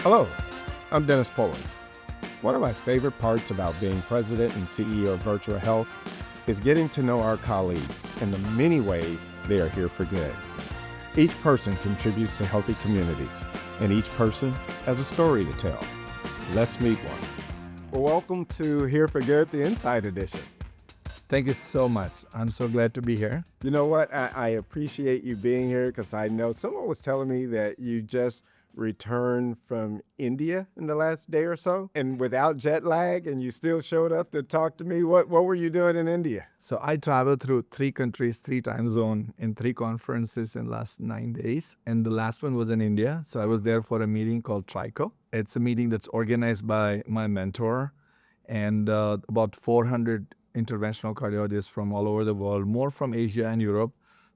Hello, I'm Dennis Pullin. One of my favorite parts about being president and CEO of Virtua Health is getting to know our colleagues and the many ways they are here for good. Each person contributes to healthy communities, and each person has a story to tell. Let's meet one. Well, welcome to Here for Good, the Inside Edition. Thank you so much. I'm so glad to be here. You know what? I appreciate you being here because I know someone was telling me that you just returned from India in the last day or so and without jet lag, and you still showed up to talk to me. What were you doing in India? So I traveled through 3 countries, 3 time zones in 3 conferences in the last 9 days. And the last one was in India. So I was there for a meeting called TRICO. It's a meeting that's organized by my mentor and about 400 interventional cardiologists from all over the world, more from Asia and Europe,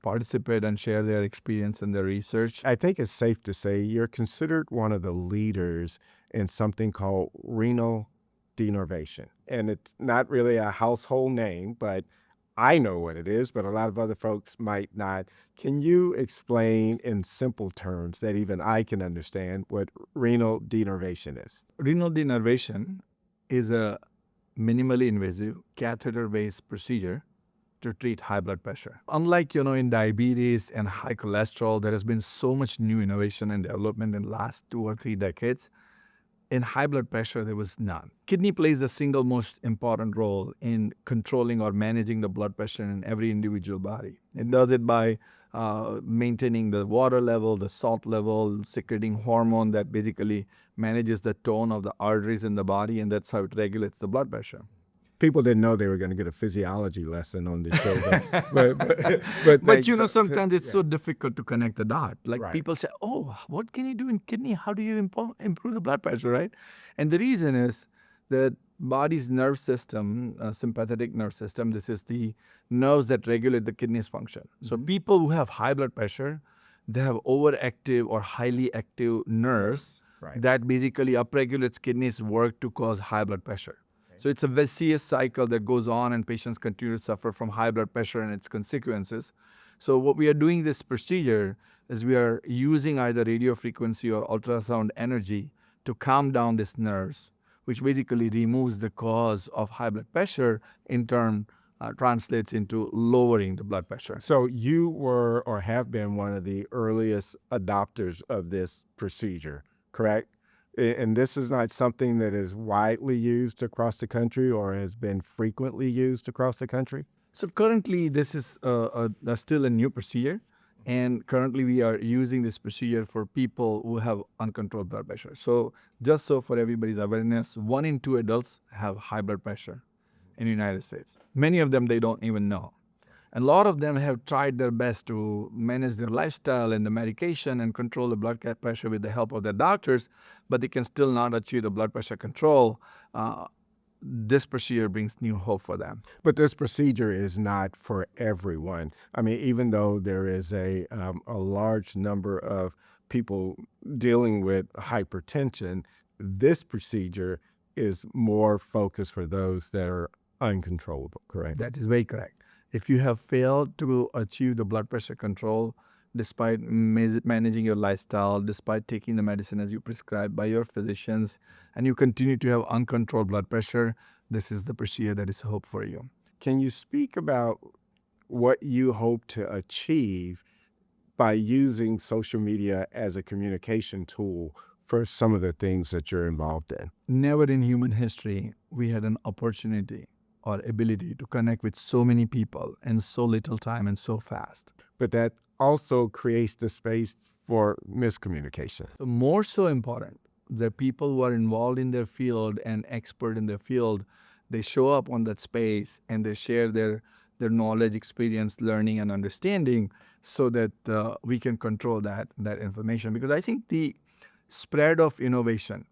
participate and share their experience and their research. I think it's safe to say you're considered one of the leaders in something called renal denervation. And it's not really a household name, but I know what it is, but a lot of other folks might not. Can you explain in simple terms that even I can understand what renal denervation is? Renal denervation is a minimally invasive catheter-based procedure to treat high blood pressure. Unlike, in diabetes and high cholesterol, there has been so much new innovation and development in the last 2 or 3 decades. In high blood pressure, there was none. Kidney plays the single most important role in controlling or managing the blood pressure in every individual body. It does it by maintaining the water level, the salt level, secreting hormone that basically manages the tone of the arteries in the body, and that's how it regulates the blood pressure. People didn't know they were going to get a physiology lesson on this show, but sometimes it's so difficult to connect the dot. Like Right. people say, "Oh, what can you do in kidney? How do you improve the blood pressure?" Right? And the reason is that body's nerve system, sympathetic nerve system. This is the nerves that regulate the kidney's function. So people who have high blood pressure, they have overactive or highly active nerves Right. that basically upregulates kidneys' work to cause high blood pressure. So it's a vicious cycle that goes on, and patients continue to suffer from high blood pressure and its consequences. So what we are doing this procedure is we are using either radio frequency or ultrasound energy to calm down these nerves, which basically removes the cause of high blood pressure, in turn translates into lowering the blood pressure. So you were or have been one of the earliest adopters of this procedure, correct? And this is not something that is widely used across the country or has been frequently used across the country? So currently, this is still a new procedure, and currently we are using this procedure for people who have uncontrolled blood pressure. So just so for everybody's awareness, 1 in 2 adults have high blood pressure in the United States. Many of them, they don't even know. And a lot of them have tried their best to manage their lifestyle and the medication and control the blood pressure with the help of their doctors, but they can still not achieve the blood pressure control. This procedure brings new hope for them. But this procedure is not for everyone. I mean, even though there is a large number of people dealing with hypertension, this procedure is more focused for those that are uncontrollable, correct? That is very correct. If you have failed to achieve the blood pressure control, despite managing your lifestyle, despite taking the medicine as you prescribed by your physicians, and you continue to have uncontrolled blood pressure, this is the procedure that is hope for you. Can you speak about what you hope to achieve by using social media as a communication tool for some of the things that you're involved in? Never in human history we had an opportunity or ability to connect with so many people in so little time and so fast. But that also creates the space for miscommunication. So more so important, the people who are involved in their field and expert in their field, they show up on that space and they share their knowledge, experience, learning, and understanding so that we can control that information. Because I think the spread of innovation,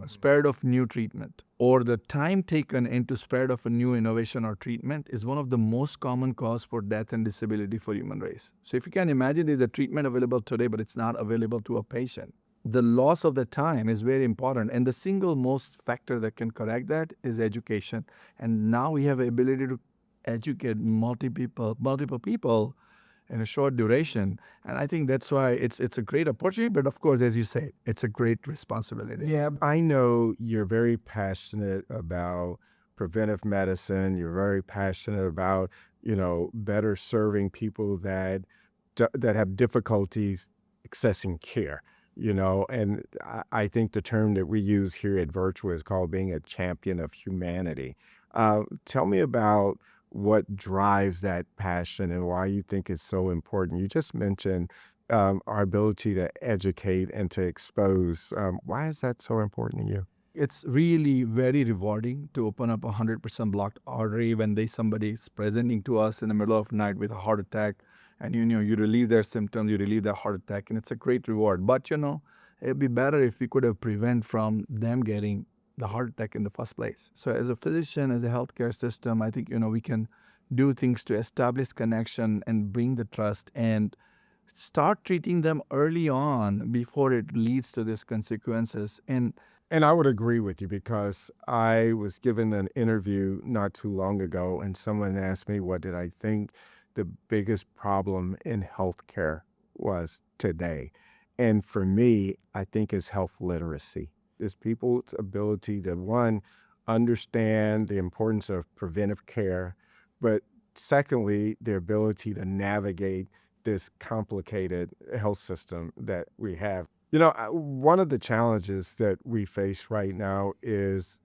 spread of new treatment, or the time taken into spread of a new innovation or treatment is one of the most common cause for death and disability for human race. So if you can imagine, there's a treatment available today, but it's not available to a patient. The loss of the time is very important, and the single most factor that can correct that is education. And now we have the ability to educate multiple people in a short duration. And I think that's why it's a great opportunity. But of course, as you say, it's a great responsibility. Yeah, I know you're very passionate about preventive medicine. You're very passionate about, better serving people that have difficulties accessing care, and I think the term that we use here at Virtua is called being a champion of humanity. Tell me about what drives that passion and why you think it's so important. You just mentioned our ability to educate and to expose. Why is that so important to you? It's really very rewarding to open up 100% blocked artery when somebody is presenting to us in the middle of night with a heart attack, and you relieve their symptoms, you relieve their heart attack, and it's a great reward. But it'd be better if we could have prevent from them getting the heart attack in the first place. So as a physician, as a healthcare system, I think we can do things to establish connection and bring the trust and start treating them early on before it leads to these consequences. And I would agree with you because I was given an interview not too long ago, and someone asked me what did I think the biggest problem in healthcare was today. And for me, I think it's health literacy. It's people's ability to, one, understand the importance of preventive care, but secondly, their ability to navigate this complicated health system that we have. One of the challenges that we face right now is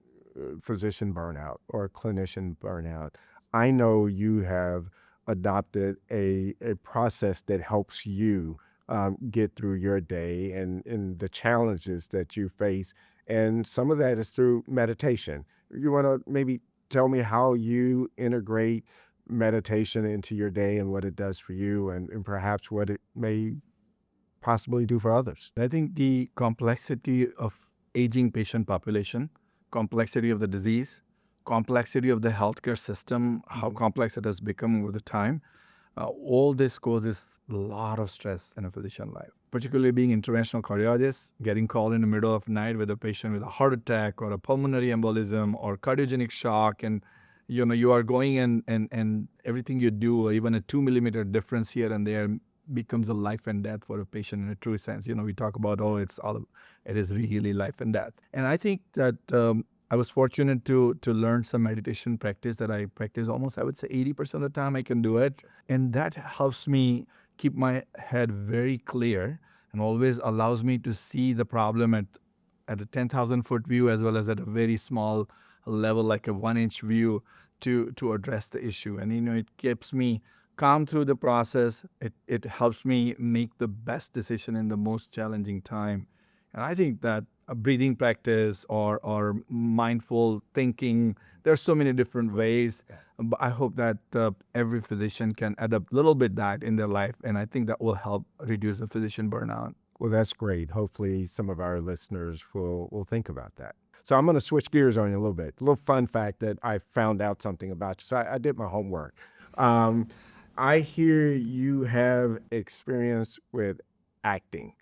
physician burnout or clinician burnout. I know you have adopted a process that helps you get through your day and the challenges that you face. And some of that is through meditation. You want to maybe tell me how you integrate meditation into your day and what it does for you and perhaps what it may possibly do for others? I think the complexity of aging patient population, complexity of the disease, complexity of the healthcare system, how complex it has become over the time, all this causes a lot of stress in a physician life, particularly being interventional cardiologist, getting called in the middle of night with a patient with a heart attack or a pulmonary embolism or cardiogenic shock. And you are going and everything you do, even a 2 millimeter difference here and there becomes a life and death for a patient in a true sense. We talk about, it is really life and death. And I think that I was fortunate to learn some meditation practice that I practice almost, I would say 80% of the time I can do it. And that helps me keep my head very clear and always allows me to see the problem at a 10,000 foot view as well as at a very small level, like a 1 inch view to address the issue. And, it keeps me calm through the process. It helps me make the best decision in the most challenging time. And I think that a breathing practice or mindful thinking, there's so many different ways. But I hope that every physician can adapt a little bit that in their life. And I think that will help reduce the physician burnout. Well, that's great. Hopefully some of our listeners will think about that. So I'm going to switch gears on you a little bit. A little fun fact that I found out something about you. So I did my homework. I hear you have experience with acting,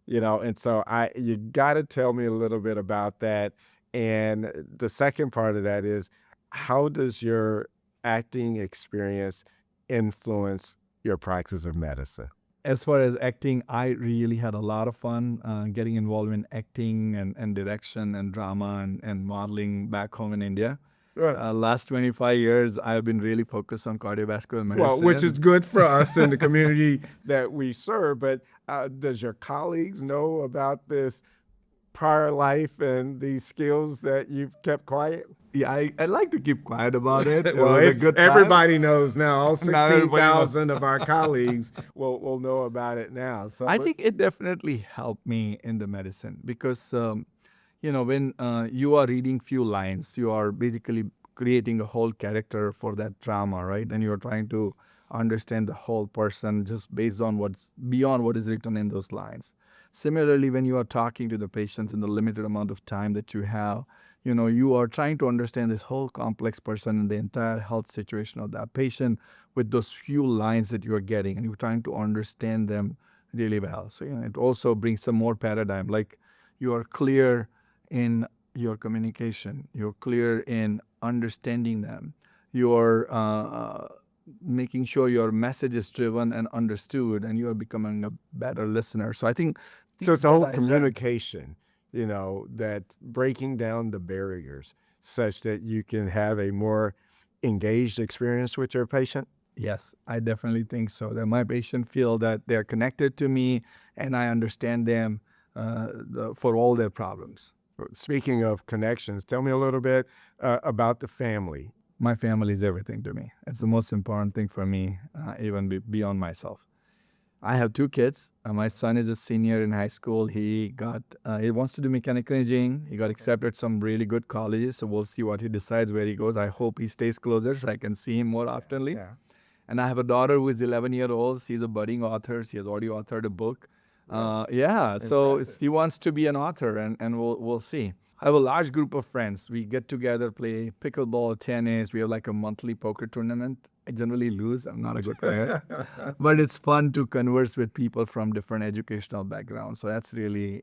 and so you got to tell me a little bit about that. And the second part of that is, how does your acting experience influence your practice of medicine? As far as acting, I really had a lot of fun getting involved in acting and direction and drama and modeling back home in India. Right. Last 25 years, I've been really focused on cardiovascular medicine. Well, which is good for us in the community that we serve. But does your colleagues know about this prior life and these skills that you've kept quiet? Yeah, I like to keep quiet about it. Well, was a good time. everybody knows now. All Now everybody knows. 16,000 of our colleagues will know about it now. So, I think it definitely helped me in the medicine because, when you are reading few lines, you are basically creating a whole character for that drama, right? And you're trying to understand the whole person just based on what's beyond what is written in those lines. Similarly, when you are talking to the patients in the limited amount of time that you have, you are trying to understand this whole complex person and the entire health situation of that patient with those few lines that you are getting, and you're trying to understand them really well. So, it also brings some more paradigm, like you are clear in your communication, you're clear in understanding them, you're making sure your message is driven and understood, and you are becoming a better listener. So I think So it's the that whole I learned. communication, that breaking down the barriers such that you can have a more engaged experience with your patient. Yes, I definitely think so. That my patient feel that they're connected to me, and I understand them for all their problems. Speaking of connections, tell me a little bit about the family. My family is everything to me. It's the most important thing for me, even beyond myself. I have 2 kids. My son is a senior in high school. He wants to do mechanical engineering. He got accepted some really good colleges, so we'll see what he decides where he goes. I hope he stays closer so I can see him more oftenly. Yeah. And I have a daughter who is 11-year-old. She's a budding author. She has already authored a book. Wow. So Impressive. he wants to be an author, and we'll see. I have a large group of friends. We get together, play pickleball, tennis. We have like a monthly poker tournament. I generally lose. I'm not a good player. But it's fun to converse with people from different educational backgrounds. So that's really,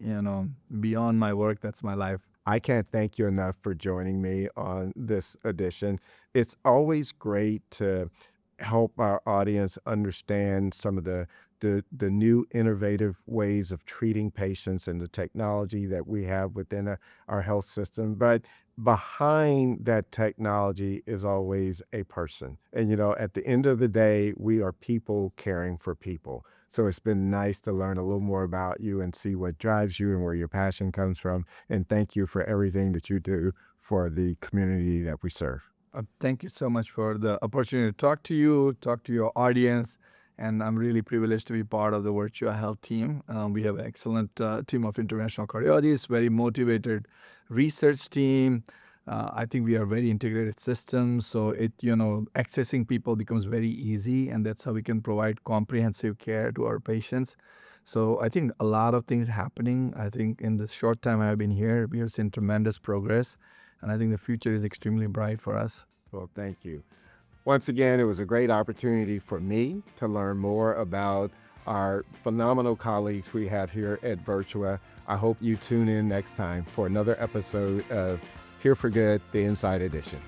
beyond my work, that's my life. I can't thank you enough for joining me on this edition. It's always great to help our audience understand some of the new innovative ways of treating patients and the technology that we have within our health system. But behind that technology is always a person. And, at the end of the day, we are people caring for people. So it's been nice to learn a little more about you and see what drives you and where your passion comes from. And thank you for everything that you do for the community that we serve. Thank you so much for the opportunity to talk to you, talk to your audience. And I'm really privileged to be part of the Virtua Health team. We have an excellent team of interventional cardiologists, very motivated research team. I think we are very integrated systems, so accessing people becomes very easy, and that's how we can provide comprehensive care to our patients. So I think a lot of things happening. I think in the short time I've been here, we have seen tremendous progress, and I think the future is extremely bright for us. Well, thank you. Once again, it was a great opportunity for me to learn more about our phenomenal colleagues we have here at Virtua. I hope you tune in next time for another episode of Here for Good, the Inside Edition.